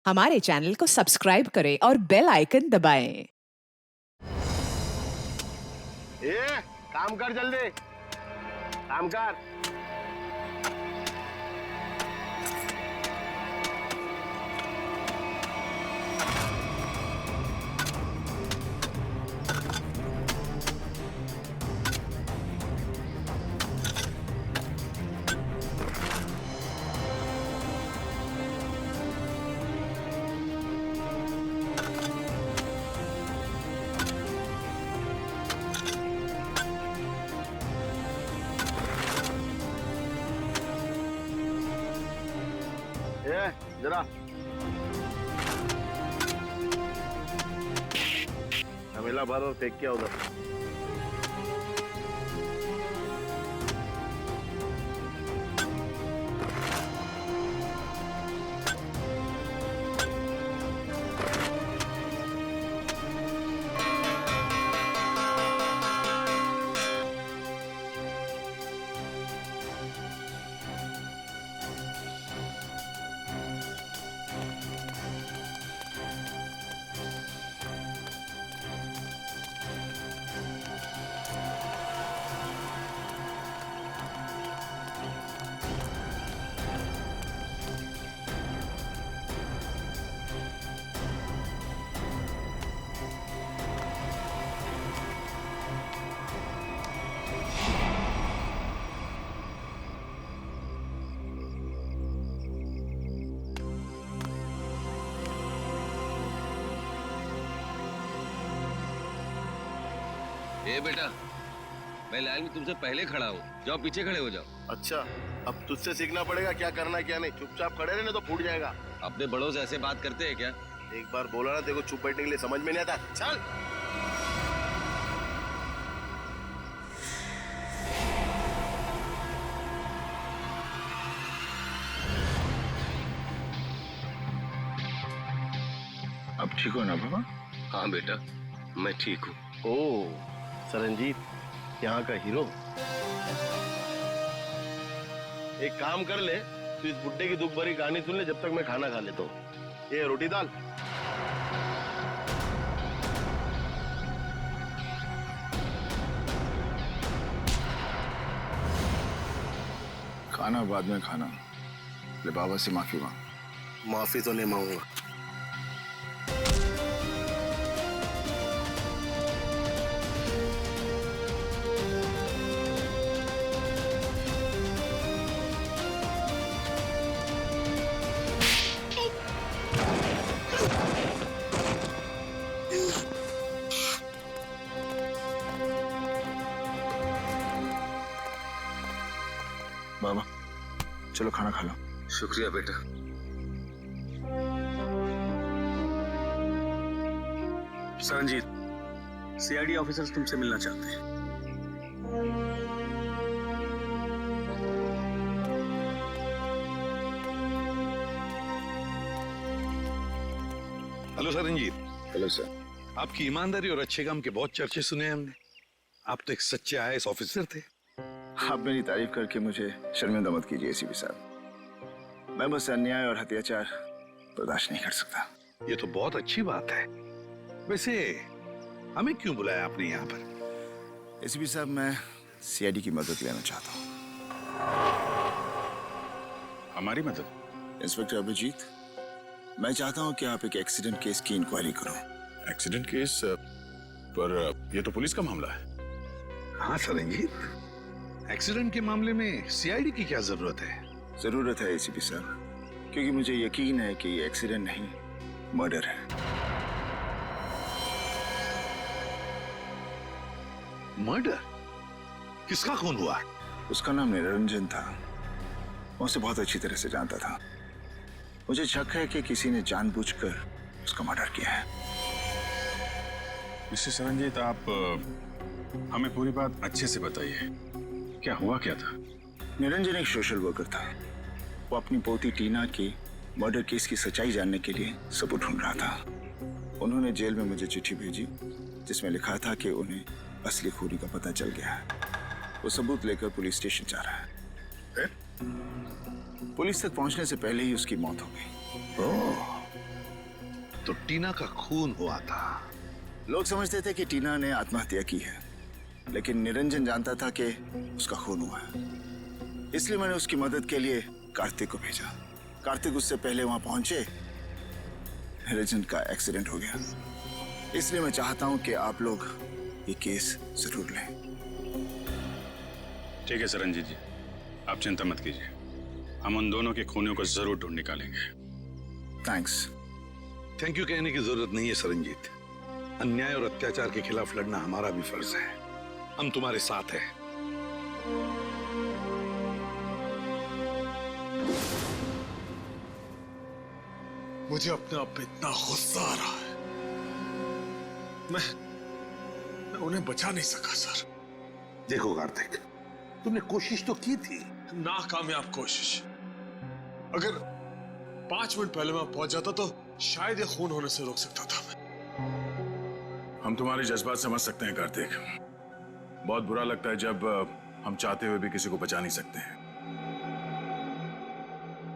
हमारे चैनल को सब्सक्राइब करें और बेल आइकन दबाएं। काम कर जल्दी, काम कर। जरा हमेला भर और फेंक किया उधर। ए बेटा, मैं लाइन में तुमसे पहले खड़ा हूँ, जाओ पीछे खड़े हो जाओ। अच्छा, अब तुझसे सीखना पड़ेगा क्या करना क्या नहीं। चुपचाप खड़े रहने तो फूट जाएगा। अपने बड़ों से ऐसे बात करते हैं क्या? एक बार बोला ना, देखो चुप बैठने के लिए समझ में नहीं आता। चल अब ठीक हो ना बाबा? हाँ बेटा, मैं ठीक हूँ। ओ सरनजीत, यहाँ का हीरो। एक काम कर ले, तू इस बुड्ढे की दुख भरी कहानी सुन ले जब तक मैं खाना खा लेता हूँ। ये रोटी दाल। खाना बाद में खाना। ले बाबा से माफी मांग। माफी तो नहीं मांगूंगा। बाबा चलो खाना खा लो। शुक्रिया बेटा। सरनजीत, सीआईडी ऑफिसर्स तुमसे मिलना चाहते हैं। हेलो सरनजीत। Hello sir. आपकी ईमानदारी और अच्छे काम के बहुत चर्चे सुने हैं हमने। आप तो एक सच्चे आईएएस ऑफिसर थे। आप मेरी तारीफ करके मुझे शर्मिंदा मत कीजिए एसीपी साहब। मैं बस अन्याय और अत्याचार बर्दाश्त नहीं कर सकता। ये तो बहुत अच्छी बात है। वैसे हमें क्यों बुलाया आपने यहाँ पर? एसीपी साहब, मैं सीआईडी की मदद लेना चाहता हूँ। हमारी मदद? इंस्पेक्टर अभिजीत, मैं चाहता हूँ कि आप एक एक्सीडेंट केस की इंक्वायरी करो। Accident case? पर ये तो पुलिस का मामला है। हाँ सरनजीत, एक्सीडेंट के मामले में सीआईडी की क्या जरूरत है? जरूरत है एसीपी साहब, क्योंकि मुझे यकीन है कि ये एक्सीडेंट नहीं, मर्डर है। मर्डर? किसका खून हुआ? उसका नाम निरंजन था। मैं उसे बहुत अच्छी तरह से जानता था। मुझे शक है कि किसी ने जानबूझकर उसका मर्डर किया है। मिस्टर सरनजीत, आप हमें पूरी बात अच्छे से बताइए। क्या हुआ क्या था? निरंजन एक सोशल वर्कर था। वो अपनी पोती टीना की मर्डर केस की सच्चाई जानने के लिए सबूत ढूंढ रहा था। उन्होंने जेल में मुझे चिट्ठी भेजी जिसमें लिखा था कि उन्हें असली खूनी का पता चल गया है। वो सबूत लेकर पुलिस स्टेशन जा रहा है। पुलिस तक पहुंचने से पहले ही उसकी मौत हो गई। ओह, तो टीना का खून हुआ था। लोग समझते थे कि टीना ने आत्महत्या की है, लेकिन निरंजन जानता था कि उसका खून हुआ है। इसलिए मैंने उसकी मदद के लिए कार्तिक को भेजा। कार्तिक उससे पहले वहां पहुंचे, निरंजन का एक्सीडेंट हो गया। इसलिए मैं चाहता हूं कि आप लोग ये केस जरूर लें। ठीक है सर रंजीत जी, आप चिंता मत कीजिए, हम उन दोनों के खूनियों को जरूर ढूंढ निकालेंगे। थैंक्स। थैंक यू कहने की जरूरत नहीं है सरंजीत। अन्याय और अत्याचार के खिलाफ लड़ना हमारा भी फर्ज है। हम तुम्हारे साथ हैं। मुझे अपने आप पे इतना गुस्सा आ रहा है। मैं उन्हें बचा नहीं सका सर। देखो कार्तिक, तुमने कोशिश तो की थी। नाकामयाब कोशिश। अगर 5 मिनट पहले मैं पहुंच जाता तो शायद ये खून होने से रोक सकता था मैं। हम तुम्हारे जज्बात समझ सकते हैं कार्तिक। बहुत बुरा लगता है जब हम चाहते हुए भी किसी को बचा नहीं सकते हैं।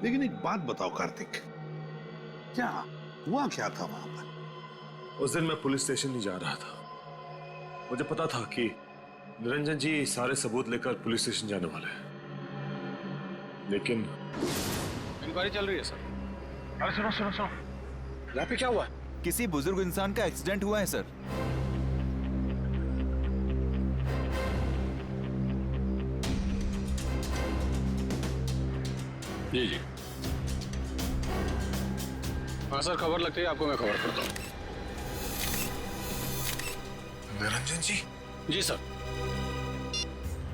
लेकिन एक बात बताओ कार्तिक, क्या हुआ क्या था वहां पर? उस दिन मैं पुलिस स्टेशन नहीं जा रहा था। मुझे पता था कि निरंजन जी सारे सबूत लेकर पुलिस स्टेशन जाने वाले हैं, लेकिन इंक्वायरी चल रही है सर। अरे सुनो सुनो सुनो, यहाँ पे क्या हुआ? किसी बुजुर्ग इंसान का एक्सीडेंट हुआ है सर। जी जी। हाँ सर, खबर लगती है आपको, मैं खबर करता हूँ। निरंजन जी? जी सर।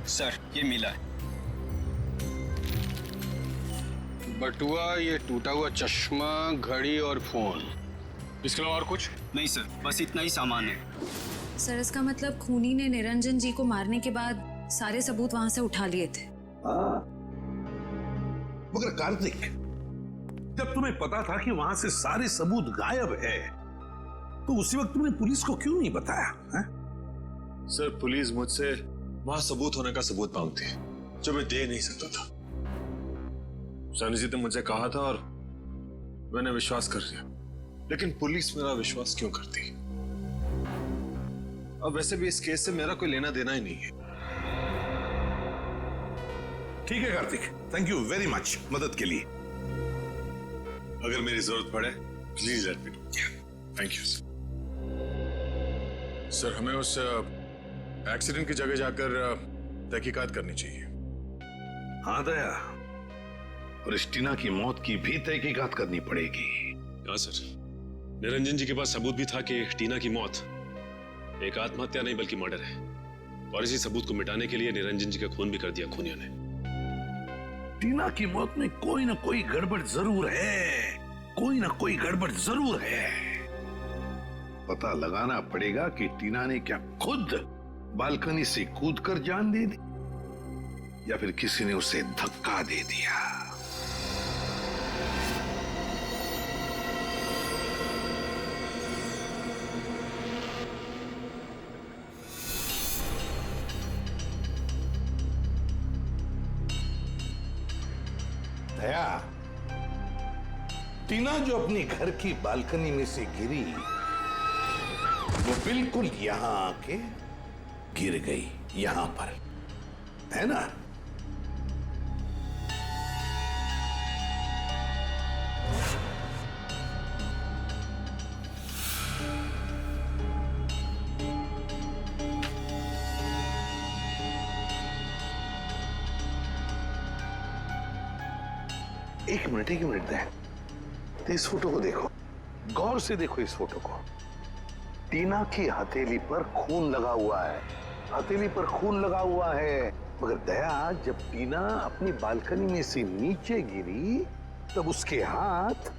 सर ये मिला है। बटुआ, ये टूटा हुआ चश्मा, घड़ी और फोन, इसके अलावा और कुछ नहीं सर, बस इतना ही सामान है। सर इसका मतलब खूनी ने निरंजन जी को मारने के बाद सारे सबूत वहां से उठा लिए थे। मगर कार्तिक, जब तुम्हें पता था कि वहां से सारे सबूत गायब है, तो उसी वक्त तुमने पुलिस को क्यों नहीं बताया है? सर पुलिस मुझसे वहां सबूत होने का सबूत मांगती है जो मैं दे नहीं सकता था। सनजीत ने मुझसे कहा था और मैंने विश्वास कर लिया, लेकिन पुलिस मेरा विश्वास क्यों करती? अब वैसे भी इस केस से मेरा कोई लेना देना ही नहीं है। ठीक है Kartik, thank you very much मदद के लिए। अगर मेरी जरूरत पड़े please let me know. Thank you sir. Sir हमें उस एक्सीडेंट की जगह जाकर तहकीकात करनी चाहिए। हाँ दया, और इस टीना की मौत की भी तहकीकात करनी पड़ेगी। हाँ सर, निरंजन जी के पास सबूत भी था कि टीना की मौत एक आत्महत्या नहीं बल्कि मर्डर है, और इसी सबूत को मिटाने के लिए निरंजन जी का खून भी कर दिया खूनियों ने। टीना की मौत में कोई ना कोई गड़बड़ जरूर है, कोई ना कोई गड़बड़ जरूर है। पता लगाना पड़ेगा कि टीना ने क्या खुद बालकनी से कूदकर जान दे दी या फिर किसी ने उसे धक्का दे दिया। दया, टीना जो अपनी घर की बालकनी में से गिरी, वो बिल्कुल यहां आके गिर गई, यहां पर, है ना? एक मिनट दे। तो इस फोटो को देखो, गौर से देखो इस फोटो को। टीना की हथेली पर खून लगा हुआ है, हथेली पर खून लगा हुआ है। मगर दया, जब टीना अपनी बालकनी में से नीचे गिरी तब उसके हाथ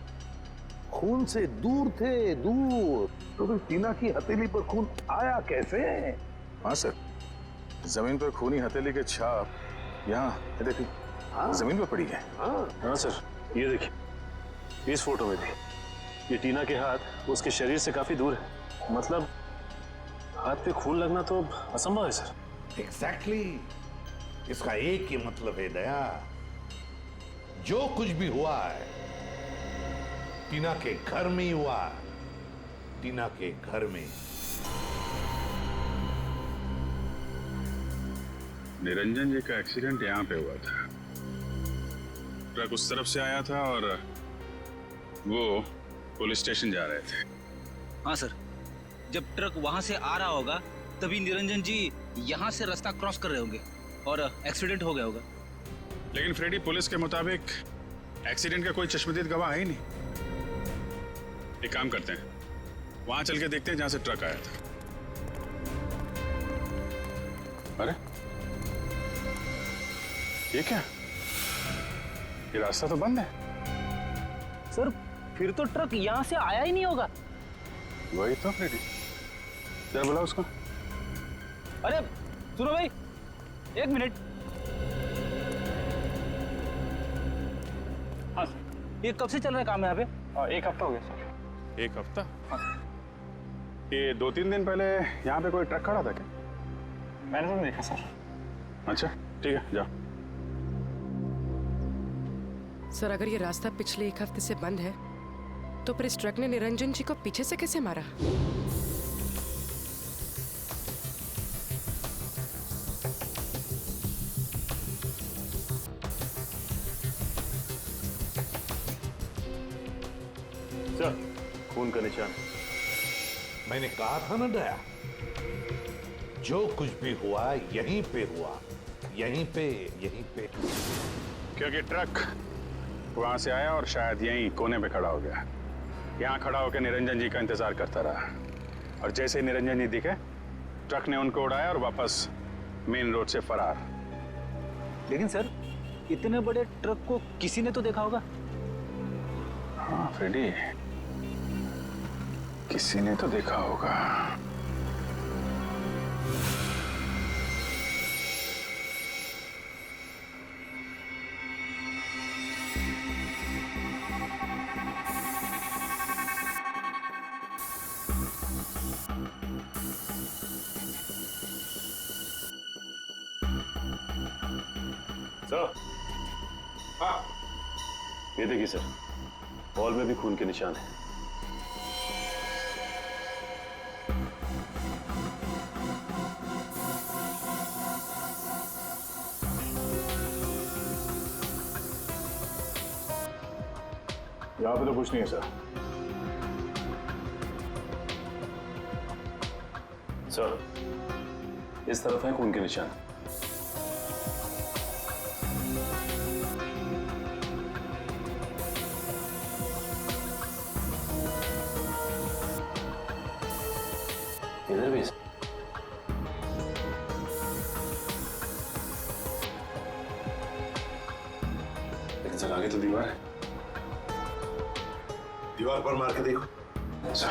खून से दूर थे, दूर। तो फिर टीना की हथेली पर खून आया कैसे? हाँ सर, जमीन पर खूनी हथेली के छाप यहाँ देखिए, हाँ? जमीन पर पड़ी है। हाँ सर, ये देखिए, इस फोटो में भी ये टीना के हाथ उसके शरीर से काफी दूर है। मतलब हाथ पे खून लगना तो असंभव है सर। एग्जैक्टली। इसका एक ही मतलब है दया, जो कुछ भी हुआ है टीना के घर में ही हुआ है, टीना के घर में। निरंजन जी का एक्सीडेंट यहाँ पे हुआ था। ट्रक उस तरफ से आया था और वो पुलिस स्टेशन जा रहे थे। हाँ सर, जब ट्रक वहां से आ रहा होगा तभी निरंजन जी यहाँ से रास्ता क्रॉस कर रहे होंगे और एक्सीडेंट हो गया होगा। लेकिन फ्रेडी, पुलिस के मुताबिक एक्सीडेंट का कोई चश्मदीद गवाह है ही नहीं। एक काम करते हैं, वहां चल के देखते हैं जहां से ट्रक आया था। अरे ये क्या? ये रास्ता तो बंद है। सर फिर तो ट्रक यहाँ से आया ही नहीं होगा। वही तो फ्रेडी, जरा बुला उसको। अरे सुनो भाई, एक मिनट। हाँ ये कब से चल रहा है काम यहाँ पे? एक हफ्ता हो गया सर। एक हफ्ता? ये 2-3 दिन पहले यहाँ पे कोई ट्रक खड़ा था क्या? मैंने तो नहीं देखा सर। अच्छा ठीक है, जाओ। सर अगर ये रास्ता पिछले एक हफ्ते से बंद है तो फिर इस ट्रक ने निरंजन जी को पीछे से कैसे मारा? सर, खून का निशान। मैंने कहा था ना दया, जो कुछ भी हुआ यहीं पे हुआ, यहीं पे। क्योंकि ट्रक वहां से आया और शायद यहीं कोने पे खड़ा हो गया। यहाँ खड़ा होकर निरंजन जी का इंतजार करता रहा और जैसे ही निरंजन जी दिखे, ट्रक ने उनको उड़ाया और वापस मेन रोड से फरार। लेकिन सर इतने बड़े ट्रक को किसी ने तो देखा होगा। हाँ फ्रेडी, किसी ने तो देखा होगा। सर, हाँ, ये देखिए सर, वॉल में भी खून के निशान है। यहाँ पे तो कुछ नहीं है सर। सर, इस तरफ है खून के निशान। इधर भी। लेकिन सर आगे तो दीवार है। दीवार पर मार के देखो। अच्छा।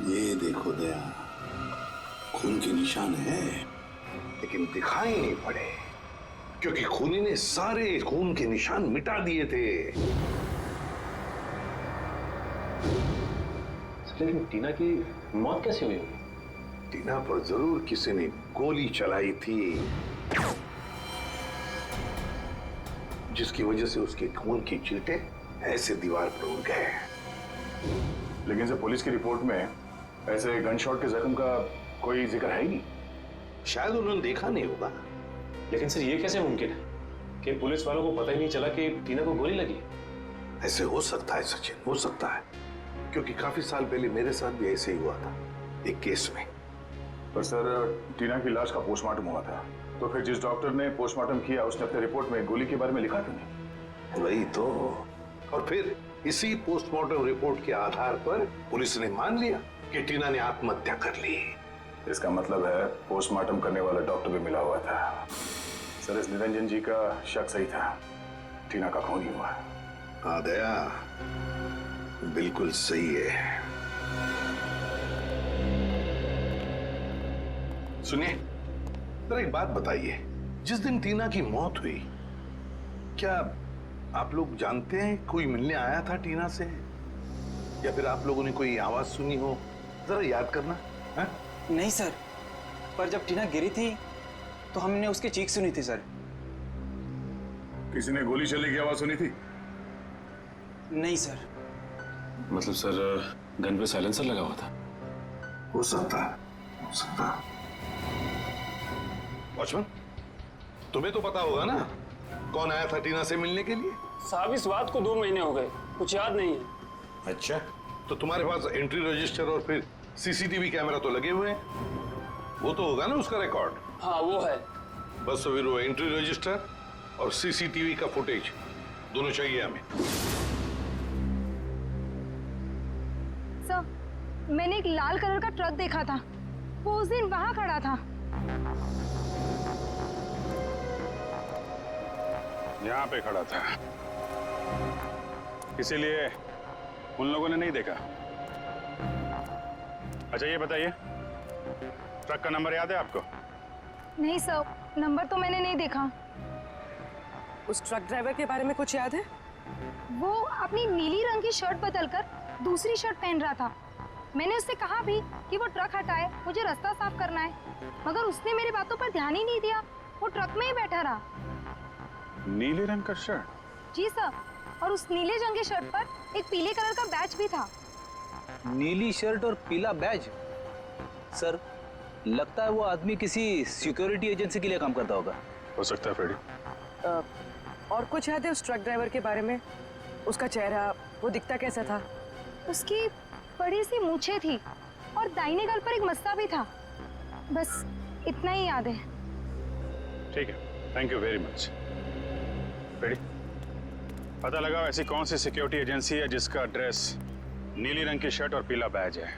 ये देखो दया, खून के निशान है, लेकिन दिखाई नहीं पड़े क्योंकि खूनी ने सारे खून के निशान मिटा दिए थे। लेकिन टीना की मौत कैसे हुई होगी? टीना पर जरूर किसी ने गोली चलाई थी, जिसकी वजह से उसके खून की चींटे ऐसे दीवार पर उड़ गए। लेकिन सर पुलिस की रिपोर्ट में ऐसे गन शॉट के जख्म का कोई जिक्र है ही नहीं। शायद उन्होंने देखा नहीं होगा। लेकिन सर ये कैसे मुमकिन है कि पुलिस वालों को पता ही नहीं चला कि टीना को गोली लगी? ऐसे हो सकता है सचिन, हो सकता है, क्योंकि काफी साल पहले मेरे साथ भी ऐसे ही हुआ था एक केस में। पर सर टीना की लाश का पोस्टमार्टम हुआ था, तो फिर जिस डॉक्टर ने पोस्टमार्टम किया उसने अपने रिपोर्ट में गोली के बारे में लिखा क्यों नहीं? वही तो। और फिर इसी पोस्टमार्टम रिपोर्ट के आधार पर पुलिस ने मान लिया कि टीना ने आत्महत्या कर ली। इसका मतलब है पोस्टमार्टम करने वाला डॉक्टर भी मिला हुआ था। सर इस निरंजन जी का शक सही था, टीना का खून ही हुआ। हाँ दया, बिल्कुल सही है। सुनिए, जरा एक बात बताइए, जिस दिन टीना की मौत हुई, क्या आप लोग जानते हैं कोई मिलने आया था टीना से, या फिर आप लोगों ने कोई आवाज सुनी हो? जरा याद करना। है? नहीं सर, पर जब टीना गिरी थी तो हमने उसकी चीख सुनी थी सर। किसी ने गोली चलने की आवाज सुनी थी? नहीं सर। मतलब सर गन पे साइलेंसर लगा हुआ था। हो सकता है, हो सकता है। वॉचमैन, तुम्हें तो पता होगा ना कौन आया था टीना से मिलने के लिए? साहब इस बात को 2 महीने हो गए, कुछ याद नहीं है। अच्छा, तो तुम्हारे पास एंट्री रजिस्टर और फिर सीसीटीवी कैमरा तो लगे हुए हैं, वो तो होगा ना उसका रिकॉर्ड? हाँ वो है। बस तो फिर वो एंट्री रजिस्टर और सीसीटीवी का फुटेज दोनों चाहिए हमें। सर, मैंने एक लाल कलर का ट्रक देखा था, वो उस दिन वहां खड़ा था। यहाँ पे खड़ा था, इसीलिए उन लोगों ने नहीं देखा। अच्छा ये बताइए, ट्रक का नंबर याद है आपको? नहीं सर, नंबर तो मैंने नहीं देखा। उस ट्रक ड्राइवर के बारे में कुछ याद है? वो अपनी नीली रंग की शर्ट बदलकर दूसरी शर्ट पहन रहा था। मैंने उससे कहा भी कि वो ट्रक हटाए, मुझे रास्ता साफ करना है, मगर उसने मेरी बातों पर ध्यान ही नहीं दिया, वो ट्रक में ही बैठा रहा। नीले रंग का शर्ट? जी सर, और उस नीले रंग की शर्ट पर एक पीले कलर का बैच भी था। नीली शर्ट और पीला बैज? सर लगता है वो आदमी किसी सिक्योरिटी एजेंसी के लिए काम करता होगा। हो सकता है फ्रेडी। और कुछ याद है उस ट्रक ड्राइवर के बारे में? उसका चेहरा, वो दिखता कैसा था? उसकी बड़ी सी मूछें थी और दाहिने गाल पर एक मस्सा भी था, बस इतना ही याद है। ठीक है, thank you very much. Freddie, पता लगाओ ऐसी कौन सी सिक्योरिटी एजेंसी है जिसका ड्रेस नीली रंग की शर्ट और पीला बैज है।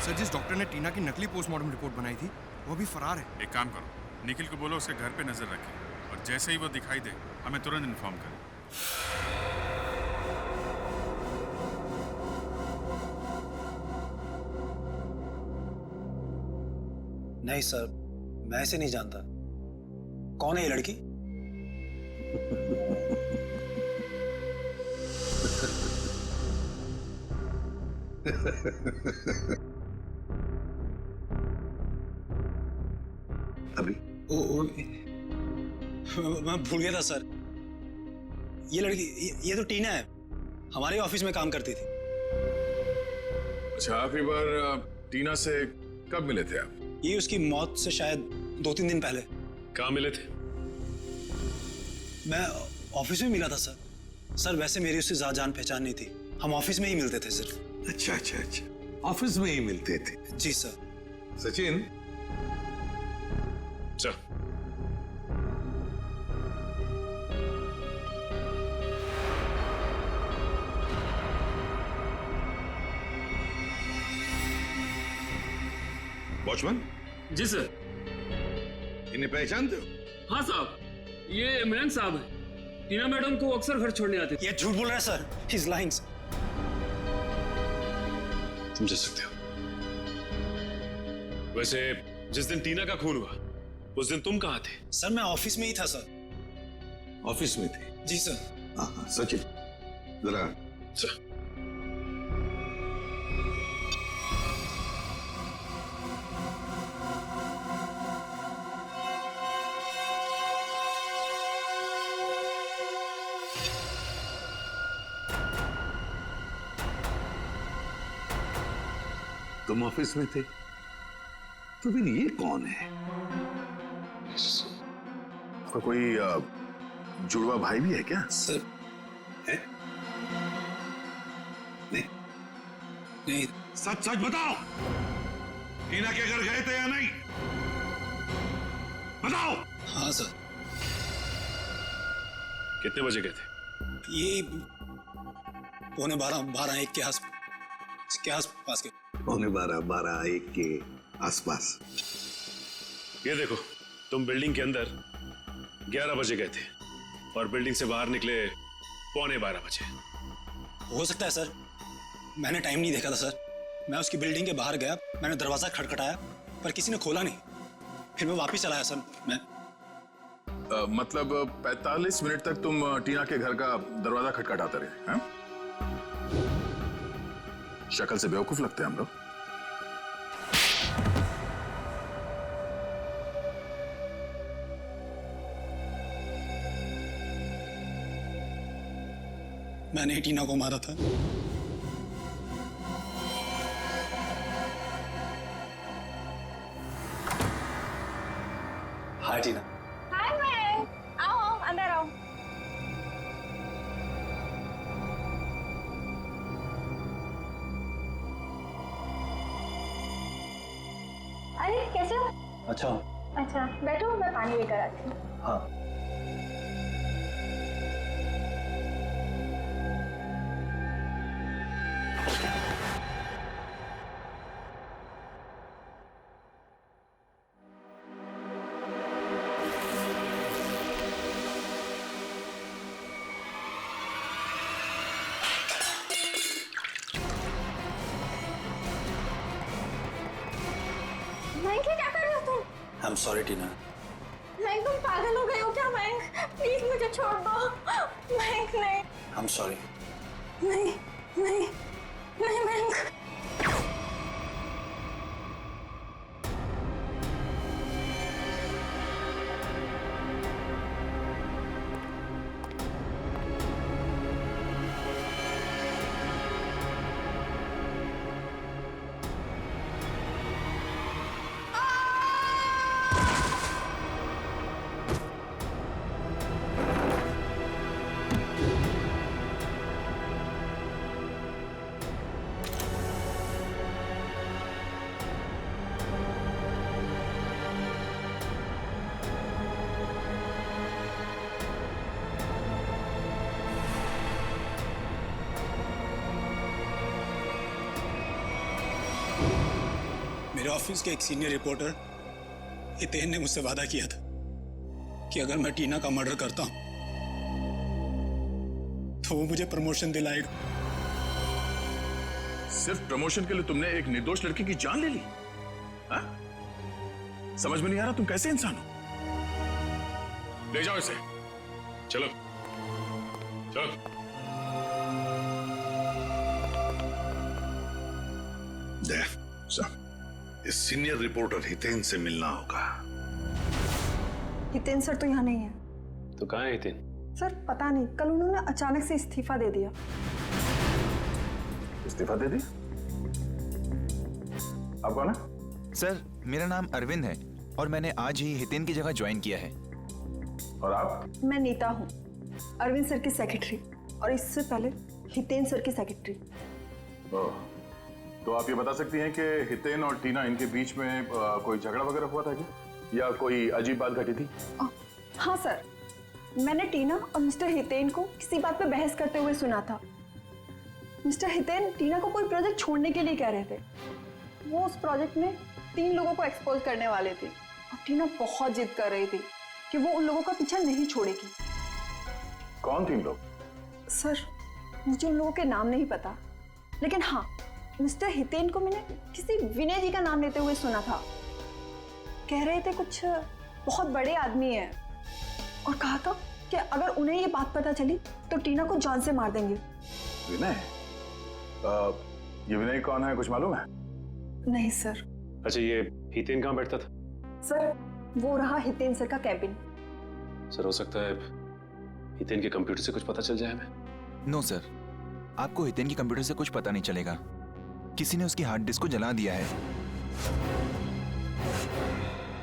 सर, जिस डॉक्टर ने टीना की नकली पोस्टमार्टम रिपोर्ट बनाई थी वो भी फरार है। एक काम करो, निखिल को बोलो उसके घर पे नजर रखे, और जैसे ही वो दिखाई दे हमें तुरंत इन्फॉर्म करें। नहीं सर, मैं ऐसे नहीं जानता। कौन है ये लड़की? अभी मैं भूल गया था सर। ये लड़की, ये तो टीना है, हमारे ऑफिस में काम करती थी। अच्छा, आखिरी बार टीना से कब मिले थे आप? ये उसकी मौत से शायद 2-3 दिन पहले। कहाँ मिले थे? मैं ऑफिस में मिला था सर। सर वैसे मेरी उससे ज्यादा जान पहचान नहीं थी, हम ऑफिस में ही मिलते थे सिर्फ। अच्छा अच्छा अच्छा, ऑफिस में ही मिलते थे? जी सर। Sachin, sir watchman. जी सर। इन्हें पहचानते हो? हाँ साहब, ये इमरान साहब है, टीना मैडम को अक्सर घर छोड़ने आते थे। ये झूठ बोल रहा है सर, ही इज लाइंग। समझ सकते हो। वैसे जिस दिन टीना का खून हुआ उस दिन तुम कहाँ थे? सर मैं ऑफिस में ही था सर। ऑफिस में थे? जी सर। हाँ, सचिन जरा। सर तुम ऑफिस में थे, तो फिर ये कौन है? आपका कोई जुड़वा भाई भी है क्या? सर है? नहीं नहीं। सच सच बताओ, टीना के घर गए थे या नहीं? बताओ। हाँ सर। कितने बजे गए थे? ये 11:15-1 के आसपास के। 11:15-1 के आसपास। ये देखो, तुम बिल्डिंग के अंदर 11 बजे गए थे और बिल्डिंग से बाहर निकले 11:15 बजे। हो सकता है सर, मैंने टाइम नहीं देखा था सर। मैं उसकी बिल्डिंग के बाहर गया, मैंने दरवाजा खटखटाया पर किसी ने खोला नहीं, फिर मैं वापस चला आया सर। मैं मतलब 45 मिनट तक तुम टीना के घर का दरवाजा खटखटाते रहे हैं? शक्ल से बेवकूफ लगते हैं हम लोग। मैंने ही टीना को मारा था। हाय टीना। हाय मैं आओ अंदर आओ। अरे कैसे हो? अच्छा। अच्छा बैठो, मैं पानी लेकर आती हूँ। हाँ। मयंक क्या कर रहे हो तुम? आई एम सॉरी टीना। मयंक तुम पागल हो गए हो क्या? मयंक प्लीज मुझे छोड़ दो। मयंक नहीं आई एम सॉरी। नहीं नहीं नहीं मयंक। मेरे ऑफिस के एक सीनियर रिपोर्टर हितेन ने मुझसे वादा किया था कि अगर मैं टीना का मर्डर करता हूं तो वो मुझे प्रमोशन दिलाएगा। सिर्फ प्रमोशन के लिए तुमने एक निर्दोष लड़की की जान ले ली? हाँ? समझ में नहीं आ रहा तुम कैसे इंसान हो? ले जाओ इसे। चलो चलो। इस सीनियर रिपोर्टर हितेन से मिलना होगा। हितेन सर तो यहाँ नहीं है। तो कहाँ है हितेन? सर पता नहीं, कल उन्होंने अचानक से इस्तीफा दे दिया। इस्तीफा दे दी? आप कौन है? सर मेरा नाम अरविंद है और मैंने आज ही हितेन की जगह ज्वाइन किया है। और आप? मैं नीता हूँ, अरविंद सर की सेक्रेटरी, और इससे पहले हितेन सर की सेक्रेटरी। तो आप ये बता सकती हैं कि हितेन और टीना इनके बीच में कोई झगड़ा वगैरह हुआ था क्या, या कोई अजीब बात घटी थी? हाँ सर, मैंने टीना और मिस्टर हितेन को किसी बात पे बहस करते हुए सुना था। मिस्टर हितेन टीना को कोई प्रोजेक्ट छोड़ने के लिए कह रहे थे। वो उस प्रोजेक्ट में 3 लोगों को एक्सपोज करने वाले थे और टीना बहुत जिद कर रही थी कि वो उन लोगों का पीछा नहीं छोड़ेगी। कौन 3 लोग? सर मुझे उन लोगों के नाम नहीं पता, लेकिन हाँ मिस्टर हितेन को मैंने किसी विनय जी का नाम लेते हुए सुना था। कह रहे थे कुछ बहुत बड़े आदमी हैं और कहा था कि अगर उन्हें ये बात पता चली तो टीना को जान से मार देंगे। विनय? ये विनय कौन है, कुछ मालूम है? नहीं सर। अच्छा ये हितेन कहाँ बैठता था? सर वो रहा हितेन सर का कैबिन। सर हो सकता है हितेन के कंप्यूटर से कुछ पता चल जाए हमें। नो सर, आपको हितेन की कंप्यूटर से कुछ पता नहीं चलेगा। किसी ने उसकी हार्ड डिस्क को जला दिया है।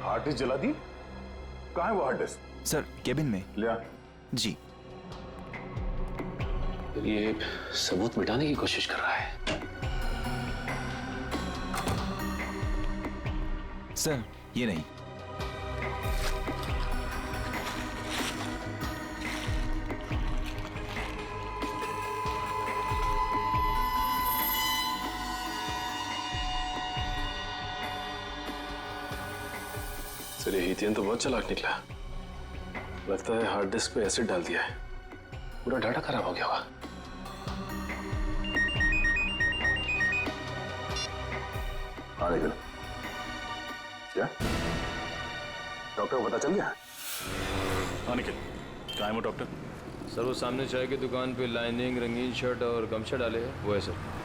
हार्ड डिस्क जला दी? कहाँ है वो हार्ड डिस्क? सर केबिन में। ले आ। जी। ये सबूत मिटाने की कोशिश कर रहा है। सर ये नहीं। सर ये हितेन तो बहुत चालाक निकला। लगता है हार्ड डिस्क पे एसिड डाल दिया है, पूरा डाटा खराब हो गया होगा। हाँ निकल। क्या डॉक्टर को पता चल गया? हाँ निकल। कहाँ है वो डॉक्टर? सर वो सामने चाय की दुकान पे लाइनिंग, रंगीन शर्ट और गमछा डाले हैं, वो है सर।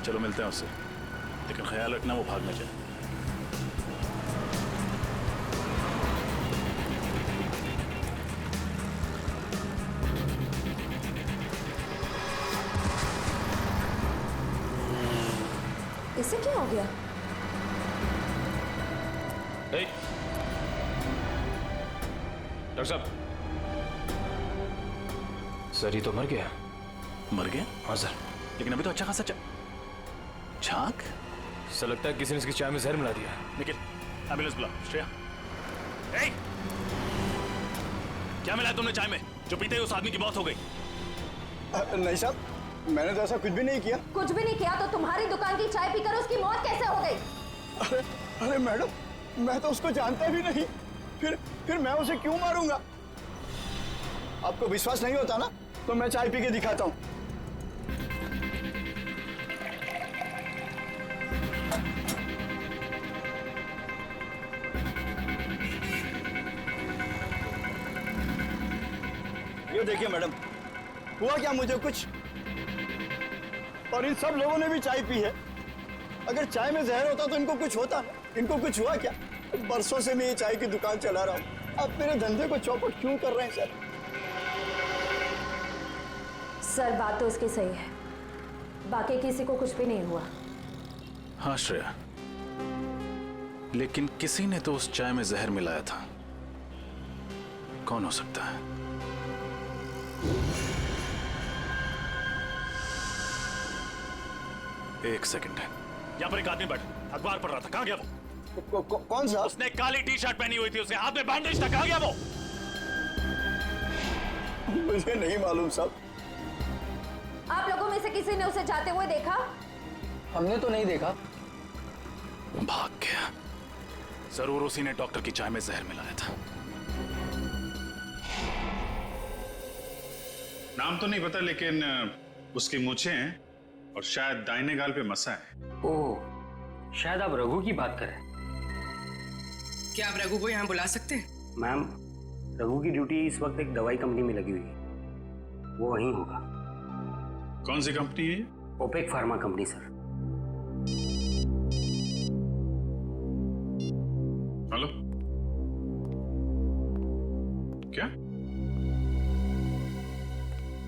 चलो मिलते हैं उससे, लेकिन ख्याल रखना वो भाग न जाए। इसे क्या हो गया? डॉक्टर साहब, सर ये तो मर गया। मर गया? हाँ सर। लेकिन अभी तो अच्छा खासा छाक। सर लगता है किसी ने इसकी चाय में जहर मिला दिया। निखिल, एम्बुलेंस बुला। श्रेया, क्या मिला तुमने चाय में जो पीते ही उस आदमी की मौत हो गई? नहीं साहब, मैंने तो ऐसा कुछ भी नहीं किया। कुछ भी नहीं किया तो तुम्हारी दुकान की चाय पीकर उसकी मौत कैसे हो गई? अरे मैडम, मैं तो उसको जानता भी नहीं, फिर मैं उसे क्यों मारूंगा? आपको विश्वास नहीं होता ना, तो मैं चाय पी के दिखाता हूँ। ये देखिए मैडम, हुआ क्या मुझे कुछ, और इन सब लोगों ने भी चाय पी है। अगर चाय में जहर होता तो इनको कुछ होता, इनको कुछ हुआ क्या? बरसों से मैं ये चाय की दुकान चला रहा हूँ, आप मेरे धंधे को चौपट क्यों कर रहे हैं सर? सर बात तो उसकी सही है, बाकी किसी को कुछ भी नहीं हुआ। हाँ श्रेया, लेकिन किसी ने तो उस चाय में जहर मिलाया था। कौन हो सकता है? एक सेकंड, यहाँ पर एक आदमी बैठा अखबार पढ़ रहा था। कहाँ गया वो? कौन सा? उसने काली टी शर्ट पहनी हुई थी, उसके हाथ में बैंडेज था। कहाँ गया वो? मुझे नहीं मालूम साहब। आप लोगों में से किसी ने उसे जाते हुए देखा? हमने तो नहीं देखा। भाग गया। जरूर उसी ने डॉक्टर की चाय में जहर मिलाया था। नाम तो नहीं पता, लेकिन उसकी मूछें हैं और शायद दाहिने गाल पे मसा है। ओह, शायद आप रघु की बात करें। क्या आप रघु को यहाँ बुला सकते हैं? मैम, रघु की ड्यूटी इस वक्त एक दवाई कंपनी में लगी हुई है, वो वहीं होगा। कौन सी कंपनी है? Opec pharma company sir. Hello, क्या?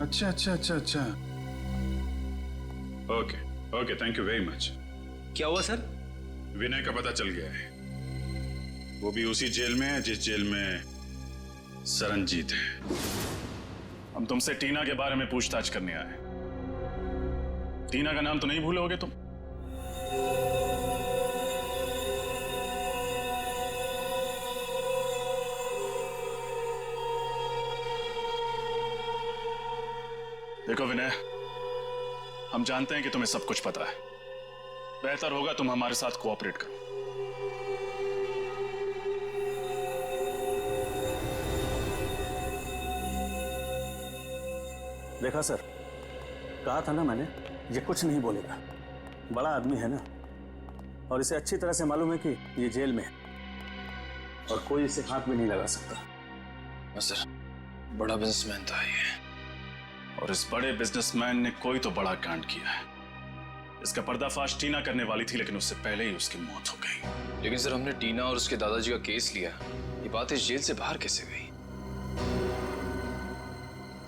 अच्छा अच्छा अच्छा अच्छा, okay okay, thank you very much. क्या हुआ सर? विनय का पता चल गया है, वो भी उसी जेल में है जिस जेल में सरनजीत है। हम तुमसे टीना के बारे में पूछताछ करने आए। टीना का नाम तो नहीं भूलोगे तुम? देखो विनय, हम जानते हैं कि तुम्हें सब कुछ पता है। बेहतर होगा तुम हमारे साथ कोऑपरेट करो। देखा सर, कहा था ना मैंने, ये कुछ नहीं बोलेगा। बड़ा आदमी है ना, और इसे अच्छी तरह से मालूम है कि ये जेल में है और कोई इसे हाथ भी नहीं लगा सकता। सर, बड़ा बिजनेसमैन था ये, और इस बड़े बिजनेसमैन ने कोई तो बड़ा कांड किया है। इसका पर्दाफाश टीना करने वाली थी, लेकिन उससे पहले ही उसकी मौत हो गई। लेकिन सर, हमने टीना और उसके दादाजी का केस लिया, ये बात इस जेल से बाहर कैसे गई?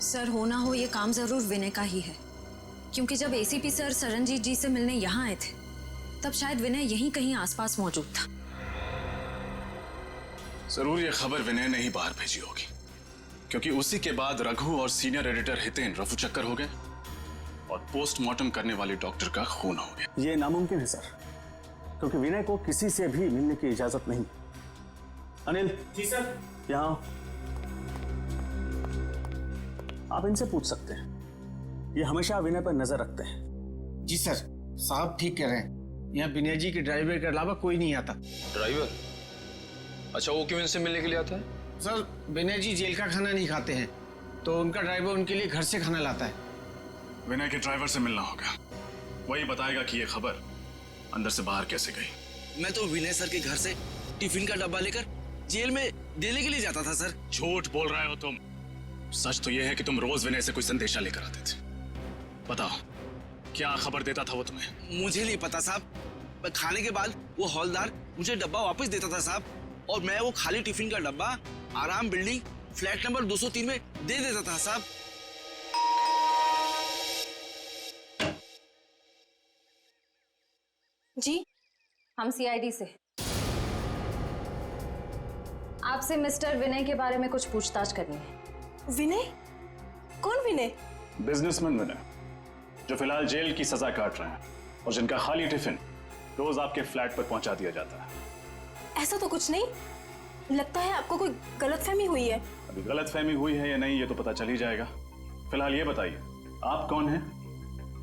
सर, हो ना हो ये काम जरूर विनय का ही है, क्योंकि जब एसीपी सर सरनजीत जी से मिलने यहाँ आए थे, तब शायद विनय यहीं कहीं आसपास मौजूद था। जरूर ये खबर विनय ने ही बाहर भेजी होगी, क्योंकि उसी के बाद रघु और सीनियर एडिटर हितेन रफू चक्कर हो गए और पोस्टमार्टम करने वाले डॉक्टर का खून हो गया। ये नामुमकिन है सर, क्योंकि विनय को किसी से भी मिलने की इजाजत नहीं। अनिल जी सर, यहाँ आप इनसे पूछ सकते हैं, ये हमेशा विनय पर नजर रखते हैं। जी सर, साहब ठीक कह रहे हैं, यहाँ विनय जी के ड्राइवर के अलावा कोई नहीं आता। ड्राइवर? अच्छा, वो क्यों इनसे मिलने के लिए आता है? सर, विनय जी जेल का खाना नहीं खाते हैं, तो उनका ड्राइवर उनके लिए घर से खाना लाता है। विनय के ड्राइवर से मिलना होगा, वही बताएगा कि ये खबर अंदर से बाहर कैसे गई। मैं तो विनय सर के घर से टिफिन का डब्बा लेकर जेल में देने के लिए जाता था सर। झूठ बोल रहे हो तुम। सच तो यह है कि तुम रोज विनय से कोई संदेशा लेकर आते थे। बताओ, क्या खबर देता था वो तुम्हें? मुझे नहीं पता साहब, खाने के बाद वो हौलदार मुझे डब्बा वापस देता था साहब, और मैं वो खाली टिफिन का डब्बा आराम बिल्डिंग फ्लैट नंबर 203 में दे देता था साहब। जी, हम सीआईडी से आपसे मिस्टर विनय के बारे में कुछ पूछताछ करनी है। विनय? कौन विनय? बिजनेसमैन विनय, जो फिलहाल जेल की सजा काट रहे हैं और जिनका खाली टिफिन रोज आपके फ्लैट पर पहुंचा दिया जाता है। ऐसा तो कुछ नहीं, लगता है आपको कोई गलतफहमी हुई है। अभी गलतफहमी हुई है या नहीं ये तो पता चल ही जाएगा। फिलहाल ये बताइए, आप कौन हैं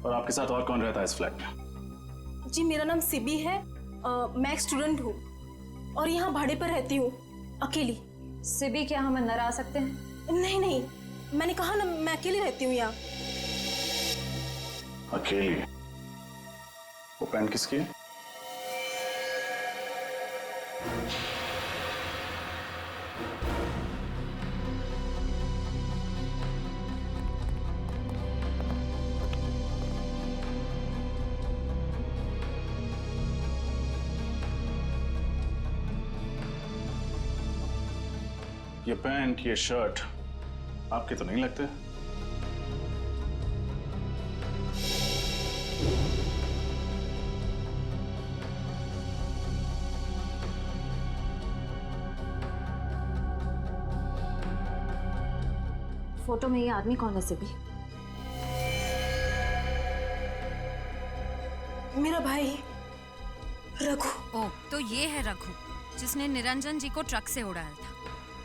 और आपके साथ और कौन रहता है इस फ्लैट में? जी, मेरा नाम सिबी है, मैं एक स्टूडेंट हूँ और यहाँ भाड़े पर रहती हूँ, अकेली। सिबी, क्या हम अंदर आ सकते हैं? नहीं नहीं, मैंने कहा ना मैं अकेली रहती हूँ यहाँ। अकेली? वो पेन किसकी है? ये पैंट, ये शर्ट आपके तो नहीं लगते? फोटो में ये आदमी कौन है सिबी? मेरा भाई रघु। ओ, तो ये है रघु जिसने निरंजन जी को ट्रक से उड़ाया था।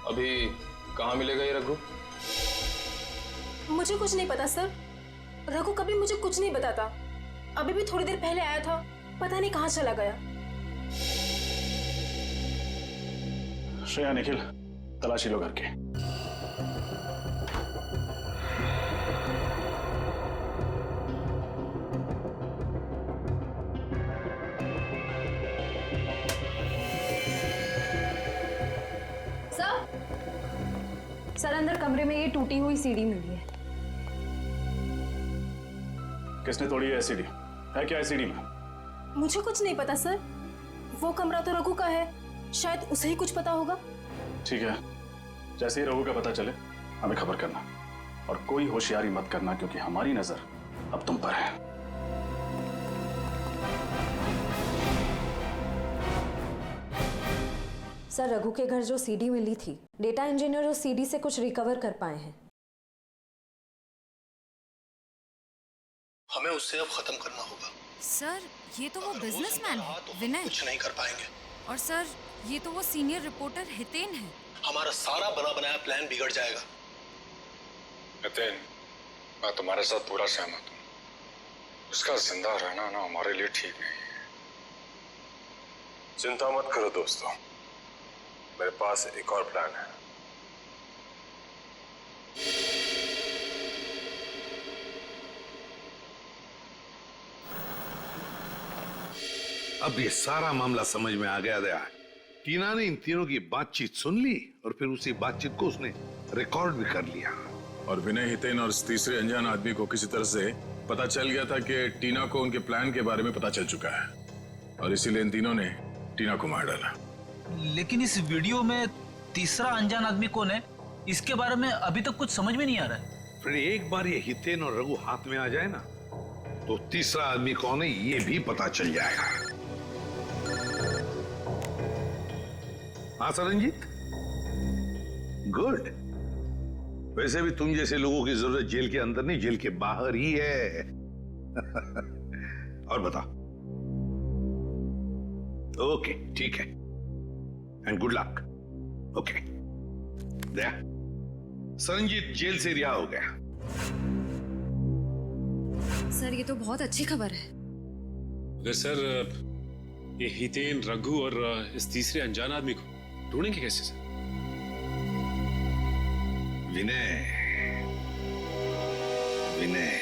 अभी कहाँ मिलेगा ये रघु? मुझे कुछ नहीं पता सर, रघु कभी मुझे कुछ नहीं बताता। अभी भी थोड़ी देर पहले आया था, पता नहीं कहाँ चला गया। श्रेया, निखिल, तलाशी लो घर के। सर, अंदर कमरे में ये टूटी हुई सीढ़ी मिली है। किसने तोड़ी है सीढ़ी? है क्या सीढ़ी में? मुझे कुछ नहीं पता सर, वो कमरा तो रघु का है, शायद उसे ही कुछ पता होगा। ठीक है, जैसे ही रघु का पता चले हमें खबर करना, और कोई होशियारी मत करना क्योंकि हमारी नजर अब तुम पर है। सर, रघु के घर जो सीडी मिली थी, डेटा इंजीनियर उस सीडी से कुछ रिकवर कर पाए हैं। हमें उससे अब खत्म करना होगा। सर, ये तो वो बिजनेसमैन है विनय। कुछ नहीं कर पाएंगे। और सर, ये तो वो सीनियर रिपोर्टर हितेन है। हमारा सारा बना बनाया प्लान बिगड़ जाएगा। हितेन, मैं तुम्हारे साथ पूरा सहमत हूँ। उसका जिंदा रहना ना हमारे लिए ठीक नहीं है। चिंता मत करो दोस्तों, मेरे पास एक और प्लान है। अब ये सारा मामला समझ में आ गया है। टीना ने इन तीनों की बातचीत सुन ली और फिर उसी बातचीत को उसने रिकॉर्ड भी कर लिया। और विनय, हितेन और इस तीसरे अनजान आदमी को किसी तरह से पता चल गया था कि टीना को उनके प्लान के बारे में पता चल चुका है, और इसीलिए इन तीनों ने टीना को मार डाला। लेकिन इस वीडियो में तीसरा अनजान आदमी कौन है, इसके बारे में अभी तक कुछ समझ में नहीं आ रहा है। फिर एक बार ये हितेन और रघु हाथ में आ जाए ना, तो तीसरा आदमी कौन है ये भी पता चल जाएगा। हाँ सरनजीत, गुड। वैसे भी तुम जैसे लोगों की जरूरत जेल के अंदर नहीं, जेल के बाहर ही है। और बता। ओके, ठीक है, and good luck. Okay, Daya, Saranjit jail से रिहा हो गया। सर, ये तो बहुत अच्छी खबर है। अगर सर ये हितेन, रघु और इस तीसरे अनजान आदमी को ढूंढेंगे कैसे सर? विनय, विनय,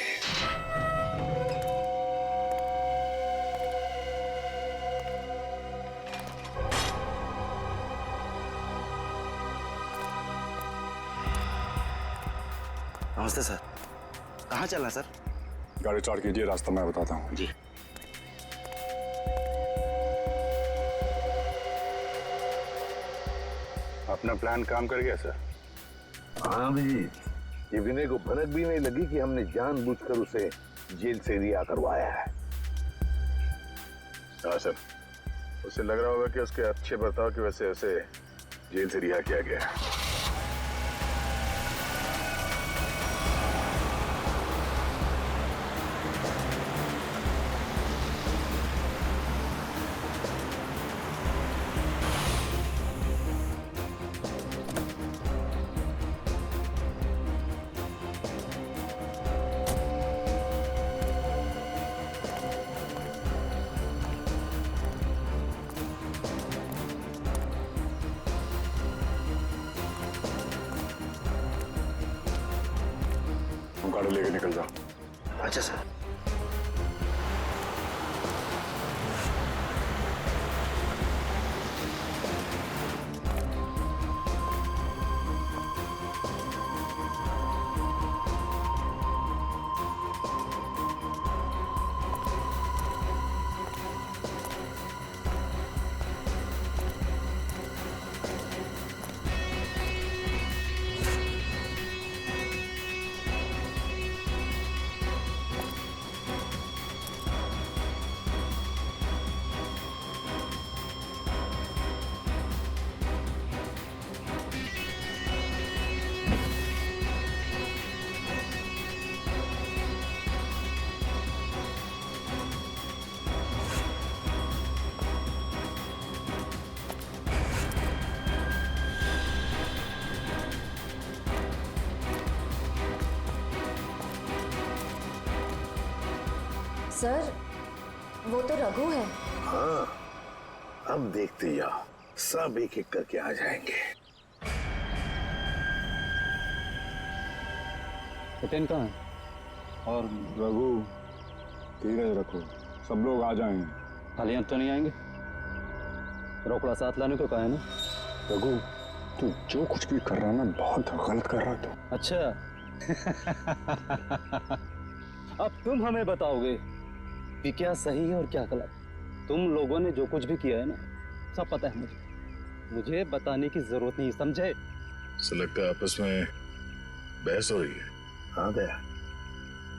नमस्ते सर, कहाँ चलना सर? गाड़ी स्टार्ट कीजिए, रास्ता मैं बताता हूँ। जी। अपना प्लान काम कर गया सर? हाँ भी, ये विनय को भनक भी नहीं लगी कि हमने जानबूझकर उसे जेल से रिहा करवाया है। हाँ सर, उसे लग रहा होगा कि उसके अच्छे बर्ताव की वजह से उसे जेल से रिहा किया गया है। गाड़ी लेके निकल जाओ। अच्छा सर। सर, वो तो रघु है। हाँ, अब देखते जाओ, सब एक एक करके आ जाएंगे। हितेन कहाँ है? और रघु, धीरज रखो, सब लोग आ जाएंगे। खाली हाथ तो नहीं आएंगे? रोकड़ा साथ लाने को कहा है ना? रघु, तू जो कुछ भी कर रहा है ना, बहुत गलत कर रहा है तू। अच्छा। अब तुम हमें बताओगे कि क्या सही है और क्या गलत। तुम लोगों ने जो कुछ भी किया है ना, सब पता है मुझे बताने की जरूरत नहीं, समझे? से लगता है आपस में बहस हो रही है। हाँ दया,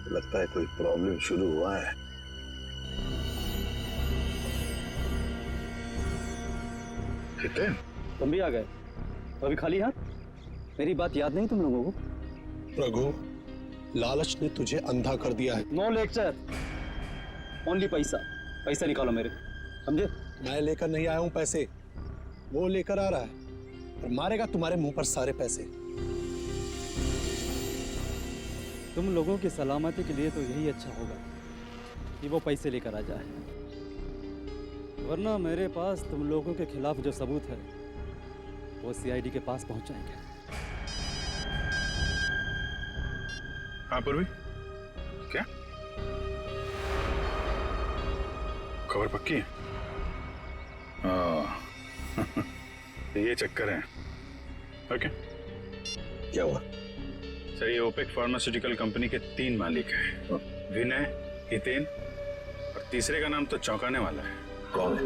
लगता है कोई प्रॉब्लम शुरू हुआ है। हितेन, तुम भी आ गए? अभी खाली हाथ? मेरी बात याद नहीं तुम लोगों को? रघु, लालच ने तुझे अंधा कर दिया है। नो लेक्चर, ओनली पैसा। पैसा निकालो मेरे, समझे? मैं लेकर नहीं आया हूं पैसे, वो लेकर आ रहा है और मारेगा तुम्हारे मुंह पर सारे पैसे। तुम लोगों की सलामती के लिए तो यही अच्छा होगा कि वो पैसे लेकर आ जाए, वरना मेरे पास तुम लोगों के खिलाफ जो सबूत है वो सीआईडी के पास पहुंचाएंगे। हाँ पूर्वी, क्या खबर पक्की है? हाँ। ये चक्कर है। ओके, क्या हुआ? सर, ये ओपेक फार्मास्यूटिकल कंपनी के 3 मालिक हैं, विनय, हितेन और तीसरे का नाम तो चौंकाने वाला है। कौन है?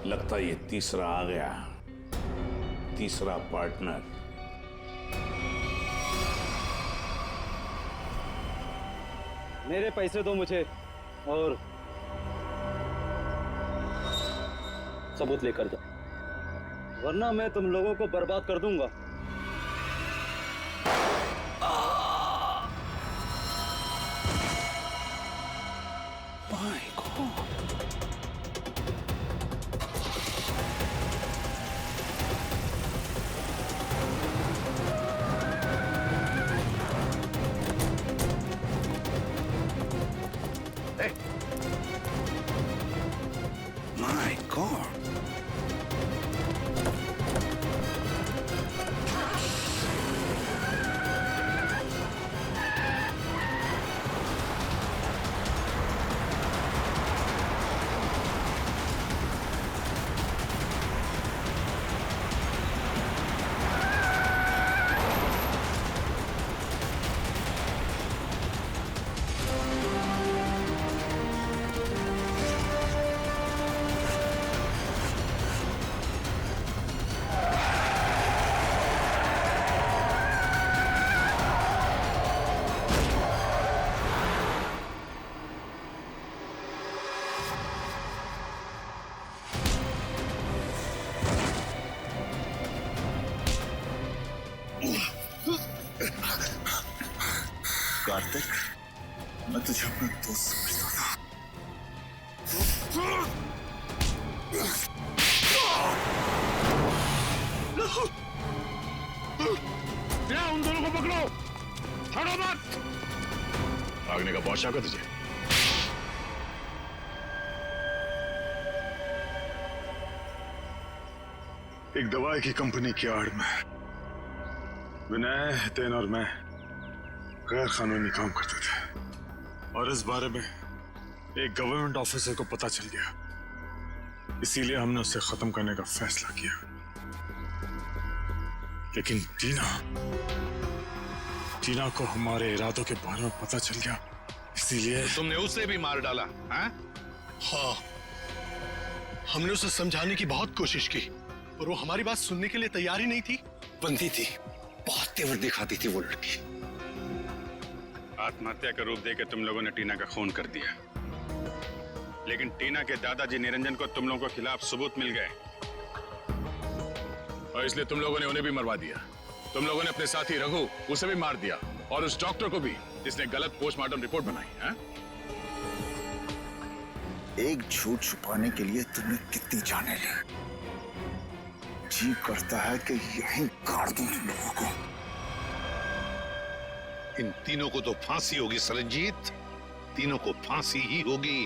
लगता है ये तीसरा आ गया, तीसरा पार्टनर। मेरे पैसे दो मुझे और सबूत लेकर जाओ, वरना मैं तुम लोगों को बर्बाद कर दूंगा। My God. कार्तिक, मैं तुझे अपना दोस्त समझता था। उन दोनों को पकड़ो, छोड़ो मत। भागने का बहुत शौक है तुझे। एक दवाई की कंपनी की आड़ में विनय, हितेन और मैं गैर कानूनी काम करते थे, और इस बारे में एक गवर्नमेंट ऑफिसर को पता चल गया। इसीलिए हमने उसे खत्म करने का फैसला किया। लेकिन टीना को हमारे इरादों के बारे में पता चल गया, इसीलिए तुमने उसे भी मार डाला, हाँ? हाँ, हमने उसे समझाने की बहुत कोशिश की, और वो हमारी बात सुनने के लिए तैयार ही नहीं थी। बंदी थी, बहुत तेवर दिखाती थी वो लड़की। आत्महत्या का रूप देकर तुम लोगों ने टीना का खून कर दिया, लेकिन टीना के दादाजी निरंजन को तुम लोगों के खिलाफ सबूत मिल गए, और इसलिए तुम लोगों ने उन्हें भी मरवा दिया। तुम लोगों ने अपने साथी रघु, उसे भी मार दिया, और उस डॉक्टर को भी, जिसने गलत पोस्टमार्टम रिपोर्ट बनाई है। एक झूठ छुपाने के लिए तुमने कितनी जाने ली। जी करता है कि यहीं गाड़ दूं तुम लोगों को। इन तीनों को तो फांसी होगी सरनजीत, तीनों को फांसी ही होगी।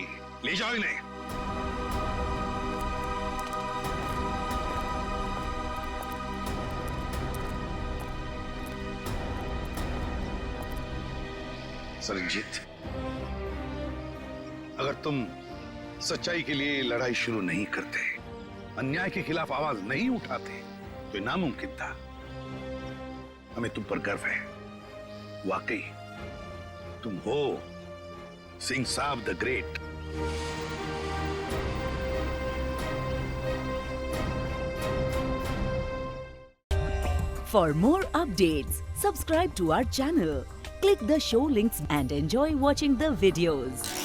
ले जाओ इन्हें। सरनजीत, अगर तुम सच्चाई के लिए लड़ाई शुरू नहीं करते, अन्याय के खिलाफ आवाज नहीं उठाते, तो ये नामुमकिन था। हमें तुम पर गर्व है। वाकई तुम हो सिंह साहब the great. For more updates, subscribe to our channel, click the show links and enjoy watching the videos.